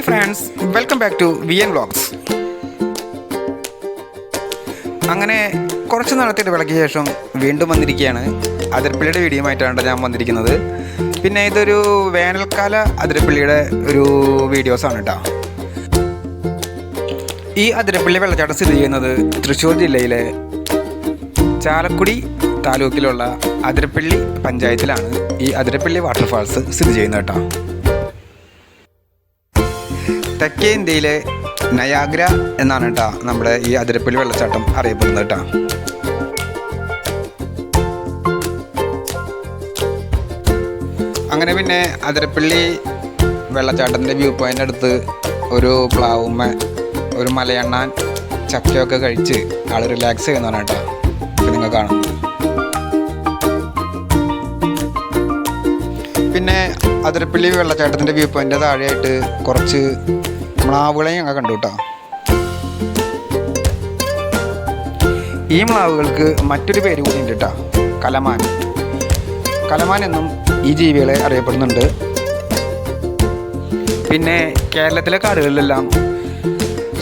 Hi friends, welcome back to VN vlogs. അങ്ങനെ കുറച്ച് നാളത്തെ ഇടവേളയ്ക്ക് ശേഷം വീണ്ടും വന്നിരിക്കുകയാണ്. അതിരപ്പള്ളിയുടെ വീഡിയോ ആയിട്ടാണ് ഞാൻ വന്നിരിക്കുന്നത്. പിന്നെ ഇതൊരു വേനൽക്കാല അതിരപ്പള്ളിയുടെ ഒരു വീഡിയോസാണ് കേട്ടോ. ഈ അതിരപ്പള്ളി വെള്ളച്ചാട്ടം സ്ഥിതി ചെയ്യുന്നത് തൃശ്ശൂർ ജില്ലയിലെ ചാലക്കുടി താലൂക്കിലുള്ള അതിരപ്പള്ളി പഞ്ചായത്തിലാണ് ഈ അതിരപ്പള്ളി വാട്ടർഫാൾസ് സ്ഥിതി ചെയ്യുന്നത് കേട്ടോ. തെക്കേ ഇന്ത്യയിലെ നയാഗ്ര എന്നാണ് കേട്ടോ നമ്മുടെ ഈ അതിരപ്പള്ളി വെള്ളച്ചാട്ടം അറിയപ്പെടുന്നത് കേട്ടോ. അങ്ങനെ പിന്നെ അതിരപ്പള്ളി വെള്ളച്ചാട്ടത്തിൻ്റെ വ്യൂ പോയിൻ്റ് അടുത്ത് ഒരു പ്ലാവുമ്മ ഒരു മലയണ്ണാൻ ചക്കയൊക്കെ കഴിച്ച് ആൾ റിലാക്സ് ചെയ്യുന്നതാണ് കേട്ടോ. നിങ്ങൾ കാണാം. പിന്നെ അതിരപ്പള്ളി വെള്ളച്ചാട്ടത്തിൻ്റെ വ്യൂ പോയിൻ്റ് താഴെയായിട്ട് കുറച്ച് മ്ലാവുകളെയും ഞങ്ങൾ കണ്ടു കേട്ടോ. ഈ മ്ലാവുകൾക്ക് മറ്റൊരു പേര് കൂടി ഉണ്ട് കേട്ടോ, കലമാൻ. കലമാൻ എന്നും ഈ ജീവികളെ അറിയപ്പെടുന്നുണ്ട്. പിന്നെ കേരളത്തിലെ കാടുകളിലെല്ലാം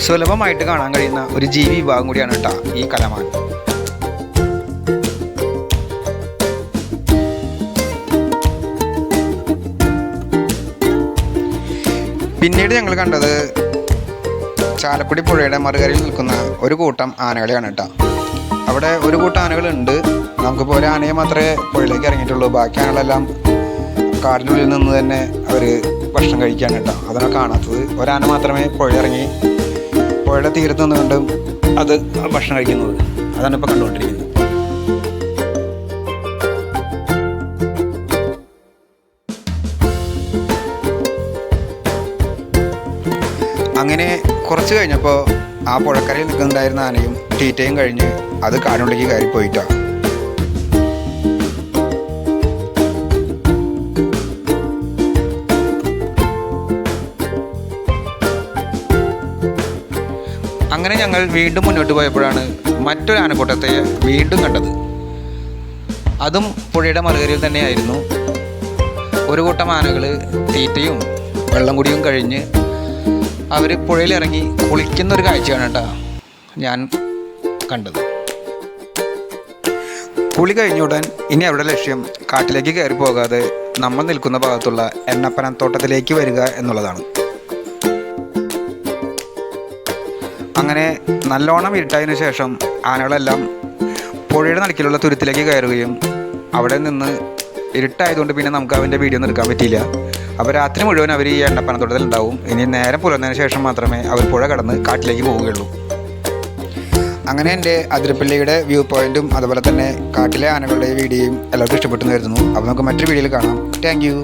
സുലഭമായിട്ട് കാണാൻ കഴിയുന്ന ഒരു ജീവി വിഭാഗം കൂടിയാണ് കേട്ടോ ഈ കലമാൻ. പിന്നീട് ഞങ്ങൾ കണ്ടത് ചാലക്കുടി പുഴയുടെ മറുകരയിൽ നിൽക്കുന്ന ഒരു കൂട്ടം ആനകളെയാണ് കേട്ടോ. അവിടെ ഒരു കൂട്ടം ആനകളുണ്ട്. നമുക്കിപ്പോൾ ഒരു ആനയെ മാത്രമേ പുഴയിലേക്ക് ഇറങ്ങിയിട്ടുള്ളൂ. ബാക്കി ആനകളെല്ലാം കാടിനുള്ളിൽ നിന്ന് തന്നെ അവർ ഭക്ഷണം കഴിക്കുകയാണ് കേട്ടോ. അതാണ് കാണാത്തത്. ഒരാന മാത്രമേ പുഴ ഇറങ്ങി പുഴയുടെ തീരത്ത് നിന്നുകൊണ്ട് അത് ഭക്ഷണം കഴിക്കുന്നത്. അതാണ് ഇപ്പോൾ കണ്ടുകൊണ്ടിരിക്കുന്നത്. അങ്ങനെ കുറച്ച് കഴിഞ്ഞപ്പോൾ ആ പുഴക്കരയിൽ നിൽക്കുന്നുണ്ടായിരുന്ന ആനയും തീറ്റയും കഴിഞ്ഞ് അത് കാടിനുള്ളിലേക്ക് കയറിപ്പോയിട്ടാ. അങ്ങനെ ഞങ്ങൾ വീണ്ടും മുന്നോട്ട് പോയപ്പോഴാണ് മറ്റൊരു ആനക്കൂട്ടത്തെ വീണ്ടും കണ്ടത്. അതും പുഴയുടെ മറുകരയിൽ തന്നെയായിരുന്നു. ഒരു കൂട്ടം ആനകൾ തീറ്റയും വെള്ളം കുടിയും കഴിഞ്ഞ് അവർ പുഴയിലിറങ്ങി കുളിക്കുന്നൊരു കാഴ്ചയാണ് കേട്ടോ ഞാൻ കണ്ടത്. കുളി കഴിഞ്ഞുടൻ ഇനി അവരുടെ ലക്ഷ്യം കാട്ടിലേക്ക് കയറി പോകാതെ നമ്മൾ നിൽക്കുന്ന ഭാഗത്തുള്ള എണ്ണപ്പനത്തോട്ടത്തിലേക്ക് വരിക എന്നുള്ളതാണ്. അങ്ങനെ നല്ലോണം ഇരുട്ടായതിനു ശേഷം ആനകളെല്ലാം പുഴയുടെ നടുക്കിലുള്ള തുരുത്തിലേക്ക് കയറുകയും അവിടെ നിന്ന് ഇരുട്ടായതുകൊണ്ട് പിന്നെ നമുക്ക് അവൻ്റെ വീഡിയോ ഒന്നും എടുക്കാൻ പറ്റിയില്ല. അപ്പോൾ രാത്രി മുഴുവൻ അവർ ഈ എണ്ണപ്പനത്തോട്ടത്തിൽ ഉണ്ടാവും. ഇനി നേരം പുലർന്നതിന് ശേഷം മാത്രമേ അവർ പുഴ കടന്ന് കാട്ടിലേക്ക് പോവുകയുള്ളൂ. അങ്ങനെ എൻ്റെ അതിരപ്പള്ളിയുടെ വ്യൂ പോയിൻറ്റും അതുപോലെ തന്നെ കാട്ടിലെ ആനകളുടെ വീഡിയോയും എല്ലാവർക്കും ഇഷ്ടപ്പെട്ടെന്ന് കരുതുന്നു. അപ്പോൾ നമുക്ക് മറ്റൊരു വീഡിയോയിൽ കാണാം. Thank you.